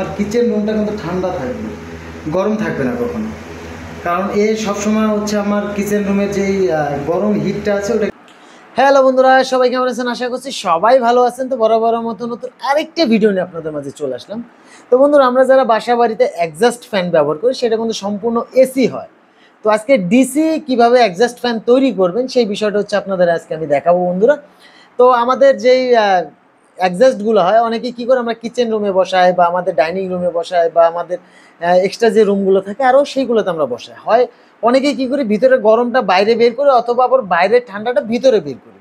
আর kitchen রুমটা কিন্তু ঠান্ডা থাকবে, গরম থাকবে না কখনো, কারণ সবসময় হচ্ছে আমার কিচেন রুমের যেই গরম হিটটা আছে ওটা। হ্যালো বন্ধুরা, সবাই কেমন আছেন? আশা করছি সবাই ভালো আছেন। তো বরাবর মতো নতুন আরেকটা ভিডিও নিয়ে আপনাদের মাঝে চলে আসলাম। তো বন্ধুরা, আমরা যারা বাসা বাড়িতে এক্সস্ট ফ্যান ব্যবহার করি সেটা কিন্তু সম্পূর্ণ এসি হয়। তো আজকে ডিসি কিভাবে এক্সস্ট ফ্যান তৈরি করবেন সেই বিষয়টা হচ্ছে আপনাদের আজকে আমি দেখাবো বন্ধুরা। তো আমাদের যেই অ্যাডজাস্টগুলো হয়, অনেকে কী করে, আমরা কিচেন রুমে বসাই বা আমাদের ডাইনিং রুমে বসাই বা আমাদের এক্সট্রা যে রুমগুলো থাকে আরও সেইগুলোতে আমরা বসাই। হয় অনেকেই কী করি, ভিতরে গরমটা বাইরে বের করে অথবা আবার বাইরের ঠান্ডাটা ভিতরে বের করি।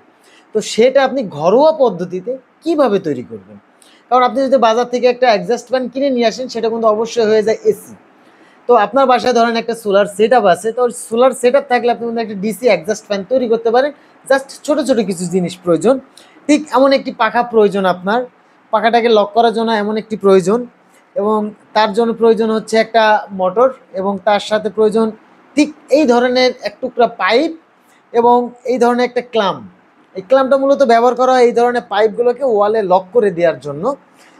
তো সেটা আপনি ঘরোয়া পদ্ধতিতে কিভাবে তৈরি করবেন? কারণ আপনি যদি বাজার থেকে একটা অ্যাডজাস্ট ফ্যান কিনে নিয়ে আসেন সেটা কিন্তু অবশ্যই হয়ে যায় এসি। তো আপনার বাসায় ধরেন একটা সোলার সেট আপ আছে, তো সোলার সেট আপ থাকলে আপনি কিন্তু একটা ডিসি অ্যাডজাস্ট ফ্যান তৈরি করতে পারেন। জাস্ট ছোটো ছোটো কিছু জিনিস প্রয়োজন। ঠিক এমন একটি পাখা প্রয়োজন আপনার, পাখাটাকে লক করার জন্য এমন একটি প্রয়োজন, এবং তার জন্য প্রয়োজন হচ্ছে একটা মোটর, এবং তার সাথে প্রয়োজন ঠিক এই ধরনের এক টুকরা পাইপ এবং এই ধরনের একটা ক্লাম্প। এই ক্লাম্পটা মূলত ব্যবহার করা হয় এই ধরনের পাইপগুলোকে ওয়ালে লক করে দেওয়ার জন্য,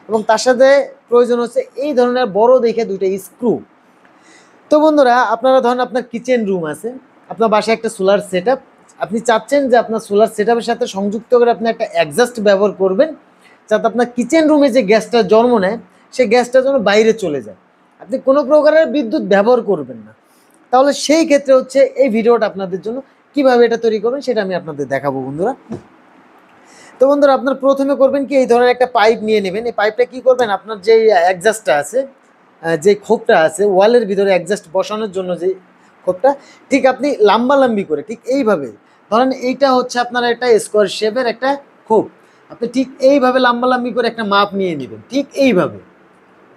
এবং তার সাথে প্রয়োজন হচ্ছে এই ধরনের বড় দেখে দুইটা স্ক্রু। তো বন্ধুরা, আপনারা ধরেন আপনার কিচেন রুম আছে, আপনার বাসায় একটা সোলার সেট আপ, আপনি চাচ্ছেন যে আপনার সোলার সেট আপের সাথে সংযুক্ত করে আপনি একটা অ্যাডজাস্ট ব্যবহার করবেন, যাতে আপনার কিচেন রুমে যে গ্যাসটা জন্ম নেয় সেই গ্যাসটা যেন বাইরে চলে যায়, আপনি কোনো প্রকারের বিদ্যুৎ ব্যবহার করবেন না। তাহলে সেই ক্ষেত্রে হচ্ছে এই ভিডিওটা আপনাদের জন্য। কিভাবে এটা তৈরি করবেন সেটা আমি আপনাদের দেখাবো বন্ধুরা। তো বন্ধুরা, আপনার প্রথমে করবেন কি, এই ধরনের একটা পাইপ নিয়ে নেবেন। এই পাইপটা কি করবেন, আপনার যে অ্যাডজাস্টটা আছে, যে খোপটা আছে ওয়ালের ভিতরে অ্যাডজাস্ট বসানোর জন্য, যে খোপটা ঠিক আপনি লাম্বালাম্বি করে ঠিক এইভাবে ধরেন, এইটা হচ্ছে আপনার একটা স্কোয়ার শেপের একটা খোপ, আপনি ঠিক এইভাবে লাম্বালাম্বি করে একটা মাপ নিয়ে নেবেন। ঠিক এইভাবে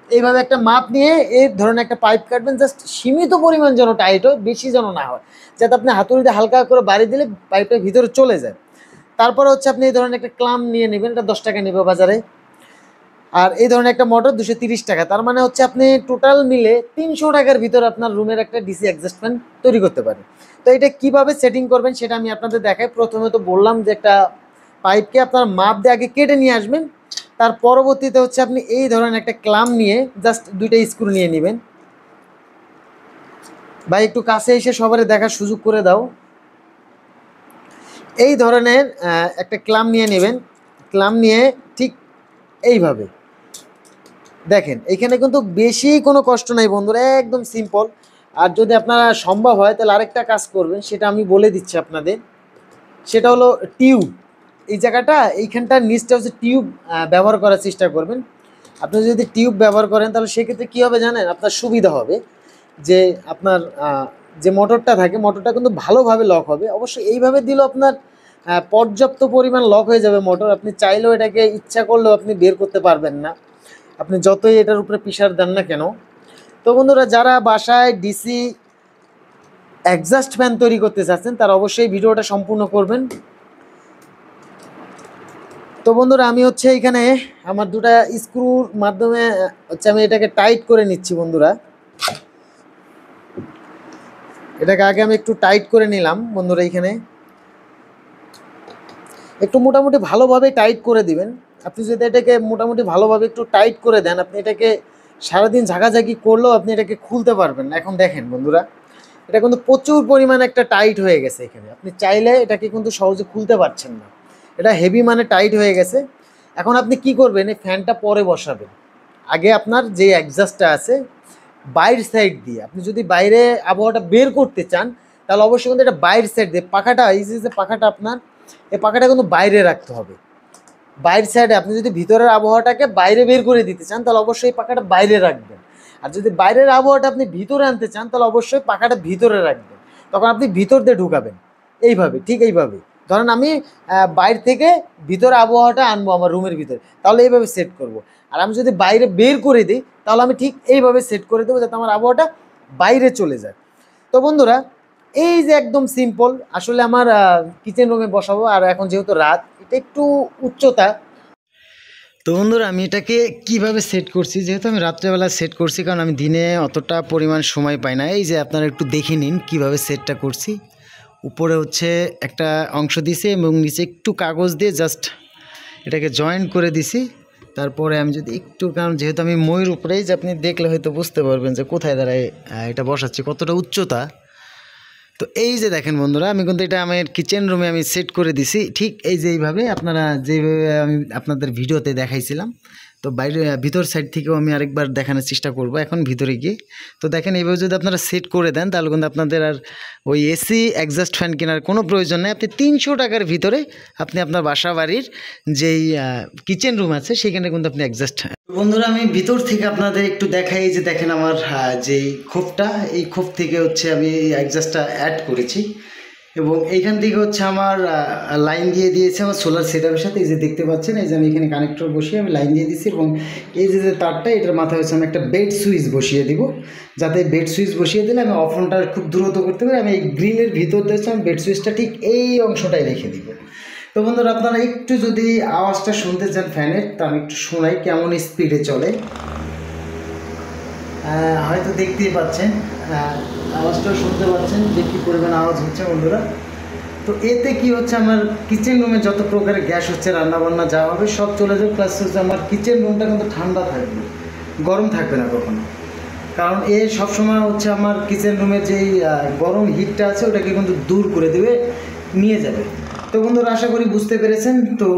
এইভাবে একটা মাপ নিয়ে এই ধরনের একটা পাইপ কাটবেন। জাস্ট সীমিত পরিমাণ যেন টাইট হয়, বেশি যেন না হয়, যাতে আপনি হাতুড়িতে হালকা করে বাড়ি দিলে পাইপটা ভিতরে চলে যায়। তারপরে হচ্ছে আপনি এই ধরনের একটা ক্লাম নিয়ে নেবেন, এটা 10 টাকা নেবে বাজারে। আর এই ধরনের একটা মোটর 230 টাকা। তার মানে হচ্ছে আপনি টোটাল মিলে 300 টাকার ভিতরে আপনার রুমের একটা ডিসি অ্যাডজাস্টমেন্ট তৈরি করতে পারেন। তো এটা কিভাবে সেটিং করবেন সেটা আমি আপনাদের দেখাই। প্রথমে তো বললাম যে একটা পাইপকে আপনার মাপ দিয়ে আগে কেটে নিয়ে আসবেন। তার পরবর্তীতে হচ্ছে আপনি এই ধরনের একটা ক্লাম নিয়ে জাস্ট দুইটা স্ক্রু নিয়ে নেবেন। ভাই একটু কাছে এসে সবারে দেখার সুযোগ করে দাও। এই ধরনের একটা ক্লাম নিয়ে নেবেন। ক্লাম নিয়ে ঠিক এইভাবে দেখেন, এখানে কিন্তু বেশি কোনো কষ্ট নাই বন্ধুরা, একদম সিম্পল। আর যদি আপনারা সম্ভব হয় তাহলে আরেকটা কাজ করবেন, সেটা আমি বলে দিচ্ছি আপনাদের। সেটা হলো টিউব। এই জায়গাটা, এইখানটার নিচটা হচ্ছে টিউব ব্যবহার করার চেষ্টা করবেন। আপনি যদি টিউব ব্যবহার করেন তাহলে সেক্ষেত্রে কী হবে জানেন, আপনার সুবিধা হবে যে আপনার যে মোটরটা থাকে, মোটরটা কিন্তু ভালোভাবে লক হবে। অবশ্যই এইভাবে দিলেও আপনার পর্যাপ্ত পরিমাণ লক হয়ে যাবে মোটর। আপনি চাইলেও এটাকে ইচ্ছা করলেও আপনি বের করতে পারবেন না, আপনি যতই এটার উপরে প্রেশার দেন না কেন। তো বন্ধুরা, যারা বাসায় ডিসি এক্সস্ট ফ্যান তৈরি করতে চাচ্ছেন তারা অবশ্যই ভিডিওটা সম্পূর্ণ করবেন। তো বন্ধুরা, আমি হচ্ছে এখানে আমার দুটা স্ক্রুর মাধ্যমে হচ্ছে আমি এটাকে টাইট করে নিচ্ছি বন্ধুরা। এটাকে আগে আমি একটু টাইট করে নিলাম বন্ধুরা। এইখানে একটু মোটামুটি ভালোভাবে টাইট করে দিবেন। আপনি যদি এটাকে মোটামুটি ভালোভাবে একটু টাইট করে দেন, আপনি এটাকে সারাদিন ঝাঁকাঝাঁকি করলেও আপনি এটাকে খুলতে পারবেন না। এখন দেখেন বন্ধুরা, এটা কিন্তু প্রচুর পরিমাণে একটা টাইট হয়ে গেছে। এখানে আপনি চাইলে এটাকে কিন্তু সহজে খুলতে পারছেন না, এটা হেভি মানে টাইট হয়ে গেছে। এখন আপনি কি করবেন, এই ফ্যানটা পরে বসাবেন। আগে আপনার যে অ্যাডজাস্টটা আছে বাইরের সাইড দিয়ে, আপনি যদি বাইরে আবহাওয়াটা বের করতে চান তাহলে অবশ্যই কিন্তু এটা বাইরের সাইড দিয়ে পাখাটা, এই যে পাখাটা আপনার, এই পাখাটা কিন্তু বাইরে রাখতে হবে। বাইরের সাইডে আপনি যদি ভিতরের আবহাওয়াটাকে বাইরে বের করে দিতে চান তাহলে অবশ্যই পাখাটা বাইরে রাখবেন। আর যদি বাইরের আবহাওয়াটা আপনি ভিতরে আনতে চান তাহলে অবশ্যই পাখাটা ভিতরে রাখবেন। তখন আপনি ভিতর দিয়ে ঢুকাবেন এইভাবে, ঠিক এইভাবে। ধরেন আমি বাইরে থেকে ভিতরে আবহাওয়াটা আনবো আমার রুমের ভিতরে, তাহলে এইভাবে সেট করব। আর আমি যদি বাইরে বের করে দিই তাহলে আমি ঠিক এইভাবে সেট করে দেবো যাতে আমার আবহাওয়াটা বাইরে চলে যায়। তো বন্ধুরা, এই যে একদম সিম্পল, আসলে আমার কিচেন রুমে বসাবো, আর এখন যেহেতু রাত, এটা একটু উচ্চতা। তো বন্ধুরা, আমি এটাকে কিভাবে সেট করছি, যেহেতু আমি রাত্রেবেলা সেট করছি, কারণ আমি দিনে অতটা পরিমাণ সময় পাই না। এই যে আপনারা একটু দেখে নিন কিভাবে সেটটা করছি। উপরে হচ্ছে একটা অংশ দিছি এবং নিচে একটু কাগজ দিয়ে জাস্ট এটাকে জয়েন্ট করে দিছি। তারপরে আমি যদি একটু, কারণ যেহেতু আমি ময়ূর উপরেই, যে আপনি দেখলে হয়তো বুঝতে পারবেন যে কোথায় দাঁড়ায় এটা বসাচ্ছি, কতটা উচ্চতা। তো এই যে দেখেন বন্ধুরা, আমি কিন্তু এটা আমার কিচেন রুমে আমি সেট করে দিছি, ঠিক এই যে এইভাবে আপনারা যেভাবে আমি আপনাদের ভিডিওতে দেখাইছিলাম। তো বাইরে ভিতর সাইড থেকেও আমি আরেকবার দেখানোর চেষ্টা করব এখন ভিতরে গিয়ে। তো দেখেন এইভাবে যদি আপনারা সেট করে দেন তাহলে কিন্তু আপনাদের আর ওই এসি এক্সস্ট ফ্যান কেনার কোনো প্রয়োজন নেই। আপনি 300 টাকার ভিতরে আপনি আপনার বাসা বাড়ির যেই কিচেন রুম আছে সেখানে কিন্তু আপনি এক্সস্ট। বন্ধুরা আমি ভিতর থেকে আপনাদের একটু দেখাই, যে দেখেন আমার যেই খোপটা, এই খোপ থেকে হচ্ছে আমি এক্সস্টটা অ্যাড করেছি এবং এইখান থেকে হচ্ছে আমার লাইন দিয়ে দিয়েছে আমার সোলার সেটআপের সাথে। এই যে দেখতে পাচ্ছেন, এই যে আমি এখানে কানেক্টর বসিয়ে আমি লাইন দিয়ে দিয়েছি এবং এই যে তারটা, এটার মাথায় হচ্ছে আমি একটা বেড সুইচ বসিয়ে দিব, যাতে বেড সুইচ বসিয়ে দিলে আমি অফ অনটা খুব দ্রুত করতে পারি। আমি এই গ্রিলের ভিতর দিয়েছি, আমি বেড সুইচটা ঠিক এই অংশটাই রেখে দিব। তো বন্ধুরা আপনারা একটু যদি আওয়াজটা শুনতে চান ফ্যানের, তা আমি একটু শোনাই কেমন স্পিডে চলে। হয়তো দেখতেই পাচ্ছেন, আওয়াজটাও শুনতে পাচ্ছেন যে কী পরিমাণ আওয়াজ হচ্ছে বন্ধুরা। তো এতে কি হচ্ছে, আমার কিচেন রুমে যত প্রকারের গ্যাস হচ্ছে, রান্নাবান্না যা হবে সব চলে যাবে, প্লাস হচ্ছে আমার কিচেন রুমটা কিন্তু ঠান্ডা থাকবে, গরম থাকবে না কখনো। কারণ এ সবসময় হচ্ছে আমার কিচেন রুমের যেই গরম হিটটা আছে ওটাকে কিন্তু দূর করে দেবে, নিয়ে যাবে। তো বন্ধুরা আশা করি বুঝতে পেরেছেন। তো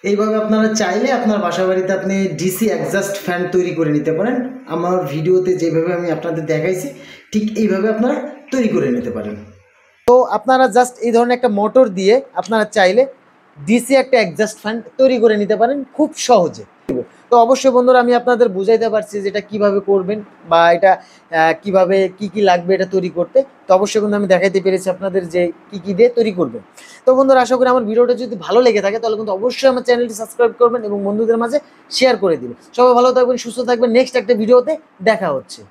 এইভাবে আপনারা চাইলে আপনার বাসা বাড়িতে আপনি ডিসি এক্সস্ট ফ্যান তৈরি করে নিতে পারেন। আমার ভিডিওতে যেভাবে আমি আপনাদের দেখাইছি ঠিক এইভাবে আপনারা তৈরি করে নিতে পারেন। তো আপনারা জাস্ট এই ধরনের একটা মোটর দিয়ে আপনারা চাইলে ডিসি একটা এক্সস্ট ফ্যান তৈরি করে নিতে পারেন খুব সহজে। তো অবশ্যই বন্ধুরা আমি আপনাদের বুঝাইতে পারছি যে এটা কীভাবে করবেন বা এটা কিভাবে কি লাগবে এটা তৈরি করতে। তো অবশ্যই কিন্তু আমি দেখাইতে পেরেছি আপনাদের যে কি দিয়ে তৈরি করবেন। তো বন্ধুরা আশা করি আমার ভিডিওটা যদি ভালো লেগে থাকে তাহলে কিন্তু অবশ্যই আমার চ্যানেলটি সাবস্ক্রাইব করবেন এবং বন্ধুদের মাঝে শেয়ার করে দিবেন। সবাই ভালো থাকবেন, সুস্থ থাকবেন। নেক্সট একটা ভিডিওতে দেখা হচ্ছে।